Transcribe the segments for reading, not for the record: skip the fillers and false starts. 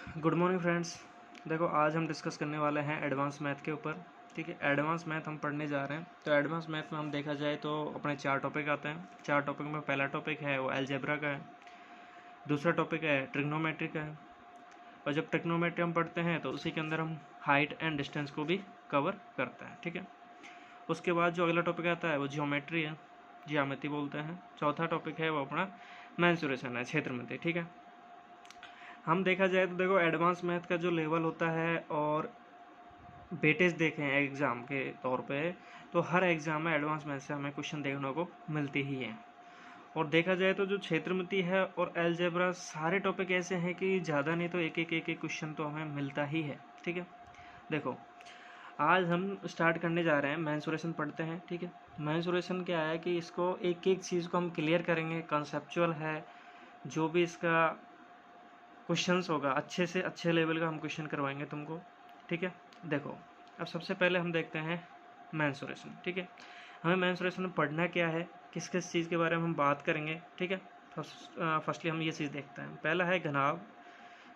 Good morning friends. देखो आज हम डिस्कस करने वाले हैं एडवांस मैथ के ऊपर। ठीक है, एडवांस मैथ हम पढ़ने जा रहे हैं। तो एडवांस मैथ में हम देखा जाए तो अपने 4 टॉपिक आते हैं। 4 टॉपिक में पहला टॉपिक है वो अलजेब्रा का है, दूसरा टॉपिक है ट्रिग्नोमेट्री का है। और जब ट्रिग्नोमेट्री हम पढ़ते हैं तो उसी के अंदर हम हाइट एंड डिस्टेंस को भी कवर करते हैं। ठीक है, उसके बाद जो अगला टॉपिक आता है वो जियोमेट्री है, ज्यामिति बोलते हैं। चौथा टॉपिक है वो अपना मेंसुरेशन है, क्षेत्रमिति। ठीक है, हम देखा जाए तो देखो एडवांस मैथ का जो लेवल होता है और वेटेज देखें एग्ज़ाम के तौर पे, तो हर एग्ज़ाम में एडवांस मैथ से हमें क्वेश्चन देखने को मिलती ही है। और देखा जाए तो जो क्षेत्रमिति है और अलजेब्रा सारे टॉपिक ऐसे हैं कि ज़्यादा नहीं तो एक एक क्वेश्चन तो हमें मिलता ही है। ठीक है, देखो आज हम स्टार्ट करने जा रहे हैं, मेंसुरेशन पढ़ते हैं। ठीक है, मेंसुरेशन क्या है कि इसको एक एक चीज़ को हम क्लियर करेंगे, कॉन्सेप्चुअल है जो भी इसका क्वेश्चंस होगा अच्छे से अच्छे लेवल का हम क्वेश्चन करवाएंगे तुमको। ठीक है, देखो अब सबसे पहले हम देखते हैं मेंसुरेशन। ठीक है, हमें मेंसुरेशन में पढ़ना क्या है, किस किस चीज़ के बारे में हम बात करेंगे। ठीक है, फर्स्टली हम ये चीज़ देखते हैं। पहला है घनाभ,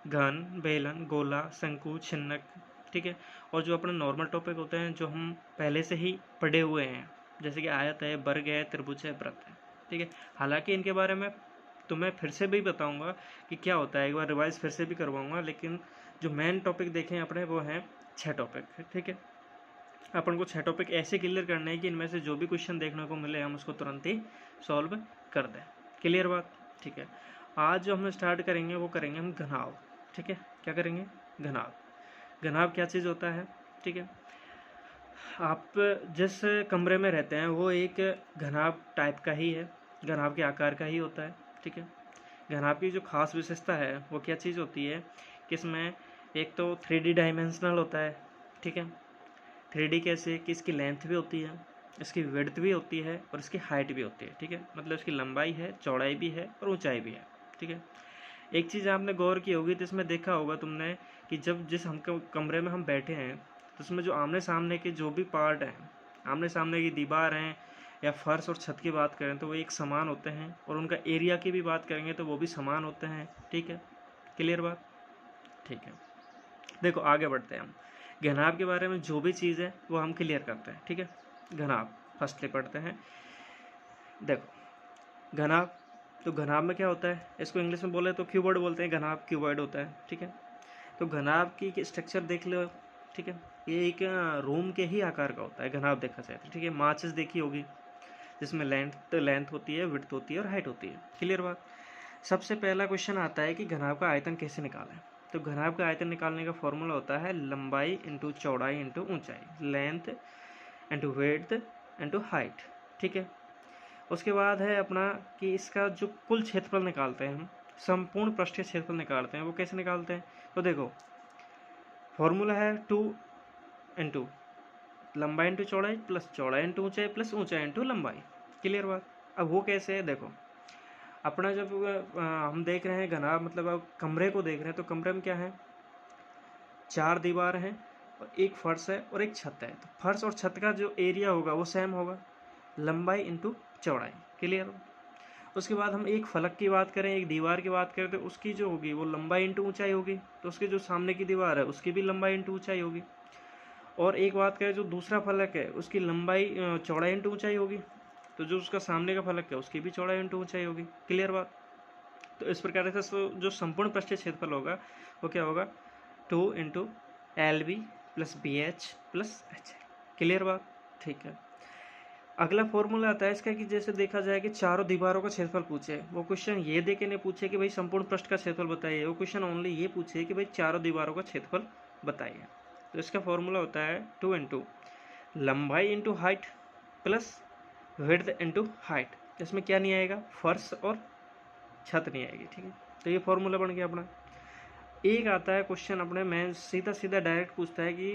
घन, बेलन, गोला, शंकु, छिन्नक। ठीक है, और जो अपने नॉर्मल टॉपिक होते हैं जो हम पहले से ही पढ़े हुए हैं, जैसे कि आयत है, वर्ग है, त्रिभुज है, वृत्त है। ठीक है, हालांकि इनके बारे में तो मैं फिर से भी बताऊंगा कि क्या होता है, एक बार रिवाइज फिर से भी करवाऊंगा, लेकिन जो मेन टॉपिक देखें अपने वो हैं 6 टॉपिक। ठीक है, अपन को 6 टॉपिक ऐसे क्लियर करने हैं कि इनमें से जो भी क्वेश्चन देखने को मिले हम उसको तुरंत ही सॉल्व कर दें। क्लियर बात? ठीक है, आज जो हम स्टार्ट करेंगे वो करेंगे हम घनाभ। ठीक है, क्या करेंगे? घनाभ। घनाभ क्या चीज़ होता है? ठीक है, आप जिस कमरे में रहते हैं वो एक घनाभ टाइप का ही है, घनाभ के आकार का ही होता है। ठीक है, घनाभ की जो खास विशेषता है वो क्या चीज़ होती है कि इसमें एक तो 3D डायमेंशनल होता है। ठीक है, 3D कैसे कि इसकी लेंथ भी होती है, इसकी विड्थ भी होती है और इसकी हाइट भी होती है। ठीक है, मतलब इसकी लंबाई है, चौड़ाई भी है और ऊंचाई भी है। ठीक है, एक चीज़ आपने गौर की होगी तो इसमें देखा होगा तुमने कि जब जिस हम कमरे में हम बैठे हैं तो उसमें जो आमने सामने के जो भी पार्ट हैं, आमने सामने की दीवार हैं या फर्श और छत की बात करें तो वो एक समान होते हैं, और उनका एरिया की भी बात करेंगे तो वो भी समान होते हैं। ठीक है, क्लियर बात? ठीक है, देखो आगे बढ़ते हैं हम। घनाभ के बारे में जो भी चीज़ है वो हम क्लियर करते हैं। ठीक है, घनाभ फर्स्टली पढ़ते हैं। देखो घनाभ, तो घनाभ में क्या होता है, इसको इंग्लिश में बोले तो क्यूबॉइड बोलते हैं, घनाभ क्यूबॉइड होता है। ठीक है, तो घनाभ की स्ट्रक्चर देख लो। ठीक है, ये एक रूम के ही आकार का होता है घनाभ देखा जाए तो। ठीक है, माचिस देखी होगी जिसमें लेंथ होती है, विड्थ होती है और हाइट होती है। क्लियर बात? सबसे पहला क्वेश्चन आता है कि घनाभ का आयतन कैसे निकालें। तो घनाभ का आयतन निकालने का फॉर्मूला होता है लंबाई इंटू चौड़ाई इंटू ऊंचाई, length into width into height. ठीक है, उसके बाद है अपना कि इसका जो कुल क्षेत्रफल निकालते हैं हम, संपूर्ण पृष्ठीय क्षेत्रफल निकालते हैं, वो कैसे निकालते हैं? तो देखो फॉर्मूला है 2 इंटू लंबाई इंटू चौड़ाई प्लस चौड़ाई इंटू ऊंचाई प्लस ऊंचाई इंटू लंबाई। क्लियर बात? अब वो कैसे है, देखो अपना जब हम देख रहे हैं घनाभ, मतलब अब कमरे को देख रहे हैं तो कमरे में क्या है, 4 दीवार हैं और एक फर्श है और एक छत है। तो फर्श और छत का जो एरिया होगा वो सेम होगा, लंबाई इंटू चौड़ाई। क्लियर? उसके बाद हम एक फलक की बात करें, एक दीवार की बात करें तो उसकी जो होगी वो लंबाई इंटू ऊंचाई होगी, तो उसकी जो सामने की दीवार है उसकी भी लंबाई इंटू ऊंचाई होगी। और एक बात करें जो दूसरा फलक है उसकी लंबाई चौड़ाई इंटू ऊंचाई होगी, तो जो उसका सामने का फलक है उसकी भी चौड़ाई इंटू ऊंचाई होगी। क्लियर बात? तो इस प्रकार से जो संपूर्ण पृष्ठीय क्षेत्रफल होगा वो क्या होगा, 2 into L B plus B H plus H. Clear बात? ठीक है, अगला फॉर्मूला आता है इसका कि जैसे देखा जाए कि चारों दीवारों का क्षेत्रफल पूछे, वो क्वेश्चन ये दे के नहीं पूछे कि भाई संपूर्ण पृष्ठ का क्षेत्रफल बताइए, वो क्वेश्चन ओनली ये पूछे कि भाई चारों दीवारों का क्षेत्रफल बताइए। तो इसका फॉर्मूला होता है 2 इंटू लंबाई into height plus width into height. इसमें क्या नहीं आएगा, फर्श और छत नहीं आएगी। ठीक है, तो ये फॉर्मूला बन गया अपना। एक आता है क्वेश्चन अपने में सीधा सीधा डायरेक्ट पूछता है कि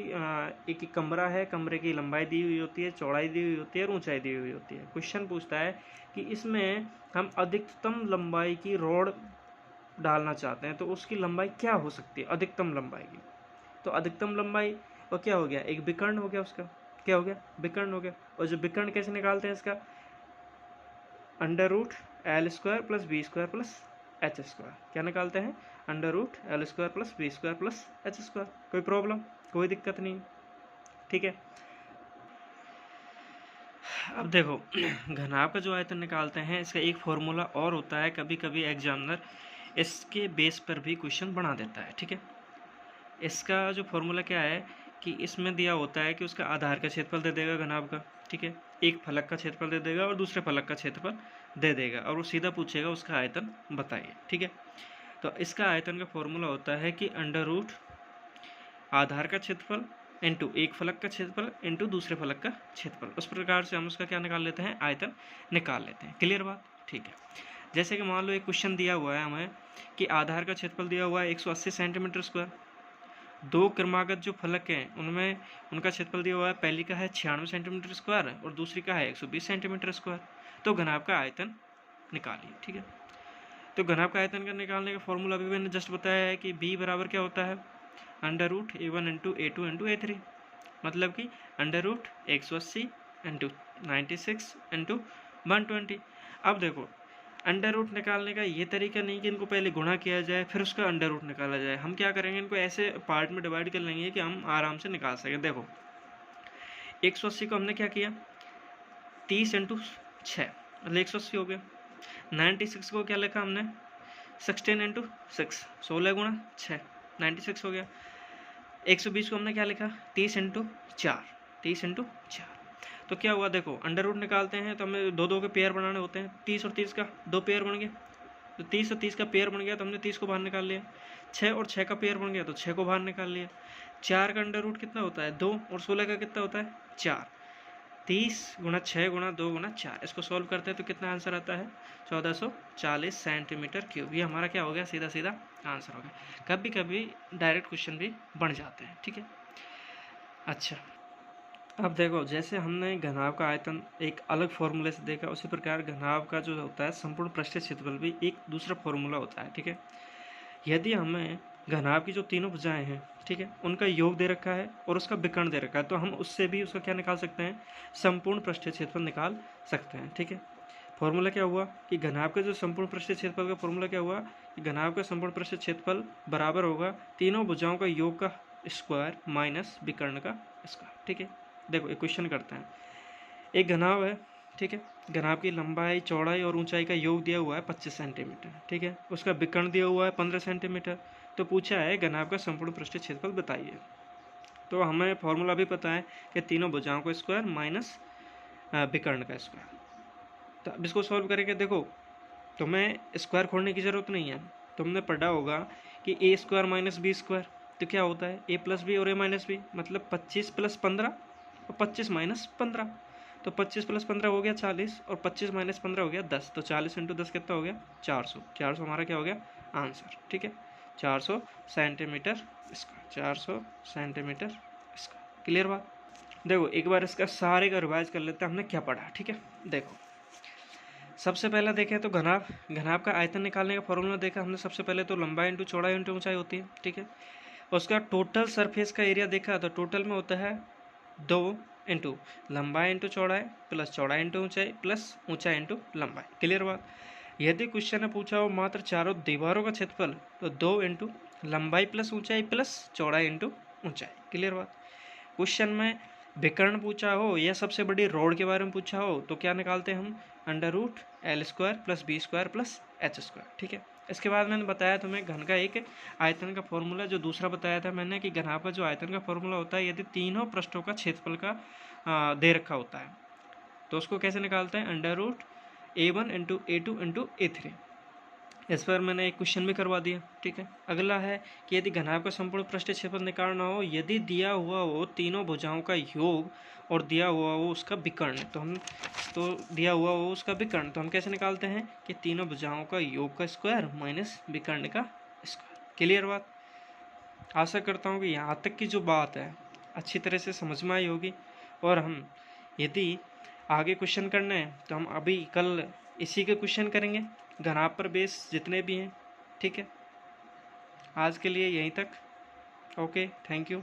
एक कमरा है, कमरे की लंबाई दी हुई होती है, चौड़ाई दी हुई होती है और ऊंचाई दी हुई होती है। क्वेश्चन पूछता है कि इसमें हम अधिकतम लंबाई की रॉड डालना चाहते हैं तो उसकी लंबाई क्या हो सकती है, अधिकतम लंबाई की। तो अधिकतम लंबाई और क्या हो गया, एक विकर्ण हो गया, उसका क्या हो गया, विकर्ण हो गया। और जो विकर्ण कैसे निकालते हैं इसका, under root L square plus B square plus H square. क्या निकालते हैं, under root L square plus B square plus H square. कोई प्रॉब्लम, कोई दिक्कत नहीं, ठीक है। अब देखो घनाभ का जो आयतन निकालते हैं इसका एक फॉर्मूला और होता है, कभी कभी एग्जामिनर इसके बेस पर भी क्वेश्चन बना देता है, ठीक है। इसका जो फॉर्मूला क्या है कि इसमें दिया होता है कि उसका आधार का क्षेत्रफल दे देगा घनाभ का, ठीक है, एक फलक का क्षेत्रफल दे देगा और दूसरे फलक का क्षेत्रफल दे देगा, और वो सीधा पूछेगा उसका आयतन बताइए, ठीक है। तो इसका आयतन का फॉर्मूला होता है कि अंडर रूट आधार का क्षेत्रफल इंटू एक फलक का क्षेत्रफल इंटू दूसरे फलक का क्षेत्रफल। उस प्रकार से हम उसका क्या निकाल लेते हैं, आयतन निकाल लेते हैं। क्लियर बात, ठीक है। जैसे कि मान लो एक क्वेश्चन दिया हुआ है हमें कि आधार का क्षेत्रफल दिया हुआ है 180 सेंटीमीटर स्क्वायर, दो क्रमागत जो फलक हैं उनमें उनका क्षेत्रफल दिया हुआ है, पहली का है 96 सेंटीमीटर स्क्वायर और दूसरी का है 120 सेंटीमीटर स्क्वायर। तो घनाभ का आयतन निकालिए, ठीक है। तो घनाभ का आयतन का निकालने का फॉर्मूला अभी मैंने जस्ट बताया है कि b बराबर क्या होता है, under root a1 into a2 into a3, मतलब कि अंडर रूट 180 इंटू 96 इंटू 120। अब देखो अंडर रूट निकालने का ये तरीका नहीं कि इनको पहले गुणा किया जाए फिर उसका अंडर रूट निकाला जाए। हम क्या करेंगे, इनको ऐसे पार्ट में डिवाइड कर लेंगे कि हम आराम से निकाल सकें। देखो 180 को हमने क्या किया, 30 इंटू 6 मतलब 180 हो गया। 96 को क्या लिखा हमने, 16 इंटू 6 16 गुणा 6 96 हो गया। 120 को हमने क्या लिखा, 30 इंटू 4 30 इंटू 4। तो क्या हुआ, देखो अंडर रूट निकालते हैं तो हमें दो दो के पेयर बनाने होते हैं, 30 और 30 का दो पेयर बन गए, तो 30 और 30 का पेयर बन गया तो हमने 30 को बाहर निकाल लिया। 6 और 6 का पेयर बन गया तो 6 को बाहर निकाल लिया। 4 का अंडर रूट कितना होता है, 2, और 16 का कितना होता है 4। 30 गुणा 6 गुणा 2 गुणा 4, इसको सॉल्व करते हैं तो कितना आंसर आता है, 1440 सेंटीमीटर क्यूब। ये हमारा क्या हो गया, सीधा सीधा आंसर हो गया। कभी कभी डायरेक्ट क्वेश्चन भी बन जाते हैं, ठीक है। अच्छा अब देखो जैसे हमने घनाभ का आयतन एक अलग फॉर्मूले से देखा, उसी प्रकार घनाभ का जो होता है संपूर्ण पृष्ठीय क्षेत्रफल भी एक दूसरा फॉर्मूला होता है, ठीक है। यदि हमें घनाभ की जो तीनों भुजाएं हैं, ठीक है, उनका योग दे रखा है और उसका विकर्ण दे रखा है, तो हम उससे भी उसका क्या निकाल सकते हैं, संपूर्ण पृष्ठीय क्षेत्रफल निकाल सकते हैं, ठीक है। फॉर्मूला क्या हुआ कि घनाभ का जो संपूर्ण पृष्ठीय क्षेत्रफल का फॉर्मूला क्या हुआ कि घनाभ का संपूर्ण पृष्ठीय क्षेत्रफल बराबर होगा तीनों भुजाओं का योग का स्क्वायर माइनस विकर्ण का स्क्वायर, ठीक है। देखो एक क्वेश्चन करते हैं, एक घनाभ है, ठीक है, घनाभ की लंबाई चौड़ाई और ऊंचाई का योग दिया हुआ है 25 सेंटीमीटर, ठीक है, उसका विकर्ण दिया हुआ है 15 सेंटीमीटर। तो पूछा है घनाभ का संपूर्ण पृष्ठीय क्षेत्रफल बताइए। तो हमें फॉर्मूला भी पता है कि तीनों भुजाओं का स्क्वायर माइनस विकर्ण का स्क्वायर। तो अब इसको सॉल्व करेंगे। देखो तुम्हें स्क्वायर खोलने की ज़रूरत नहीं है, तुमने पढ़ा होगा कि ए स्क्वायर माइनस बी स्क्वायर, तो क्या होता है ए प्लस बी और ए माइनस बी, मतलब 25 प्लस 15 और 25 माइनस 15। तो 25 प्लस 15 हो गया 40 और 25 माइनस 15 हो गया 10। तो 40 इंटू 10 कितना हो गया, 400। 400 हमारा क्या हो गया आंसर, ठीक है, 400 centimetre square, 400 centimetre square. Clear बात। देखो एक बार इसका सारे का रिवाइज कर लेते हैं हमने क्या पढ़ा, ठीक है। देखो सबसे पहले देखें तो घनाभ का आयतन निकालने का फॉर्मूला देखा हमने। सबसे पहले तो लंबाई इंटू चौड़ाई इंटू ऊंचाई होती है, ठीक है। उसका टोटल सरफेस का एरिया देखा तो टोटल में होता है 2 इंटू लंबाई इंटू चौड़ाई प्लस चौड़ाई इंटू ऊंचाई प्लस ऊंचाई इंटू लंबाई। क्लियर बात। यदि क्वेश्चन ने पूछा हो मात्र चारों दीवारों का क्षेत्रफल, तो 2 इंटू लंबाई प्लस ऊंचाई प्लस चौड़ाई इंटू ऊंचाई। क्लियर बात। क्वेश्चन में विकर्ण पूछा हो या सबसे बड़ी रोड के बारे में पूछा हो तो क्या निकालते हैं हम, under root L square plus B square plus H square, ठीक है। इसके बाद मैंने बताया तुम्हें घन का एक आयतन का फॉर्मूला, जो दूसरा बताया था मैंने कि घनाभ का जो आयतन का फॉर्मूला होता है यदि तीनों पृष्ठों का क्षेत्रफल का दे रखा होता है तो उसको कैसे निकालते हैं, under root a1 into a2 into a3। इस पर मैंने एक क्वेश्चन भी करवा दिया, ठीक है। अगला है कि यदि घनाभ का संपूर्ण पृष्ठीय क्षेत्रफल निकालना हो, यदि दिया हुआ हो तीनों भुजाओं का योग और दिया हुआ हो उसका विकर्ण, तो दिया हुआ हो उसका विकर्ण, तो हम कैसे निकालते हैं कि तीनों भुजाओं का योग का स्क्वायर माइनस विकर्ण का स्क्वायर। क्लियर बात। आशा करता हूँ कि यहाँ तक की जो बात है अच्छी तरह से समझ में आई होगी। और हम यदि आगे क्वेश्चन करने हैं तो हम अभी कल इसी के क्वेश्चन करेंगे, घनाभ पर बेस जितने भी हैं, ठीक है। आज के लिए यहीं तक। Okay, thank you.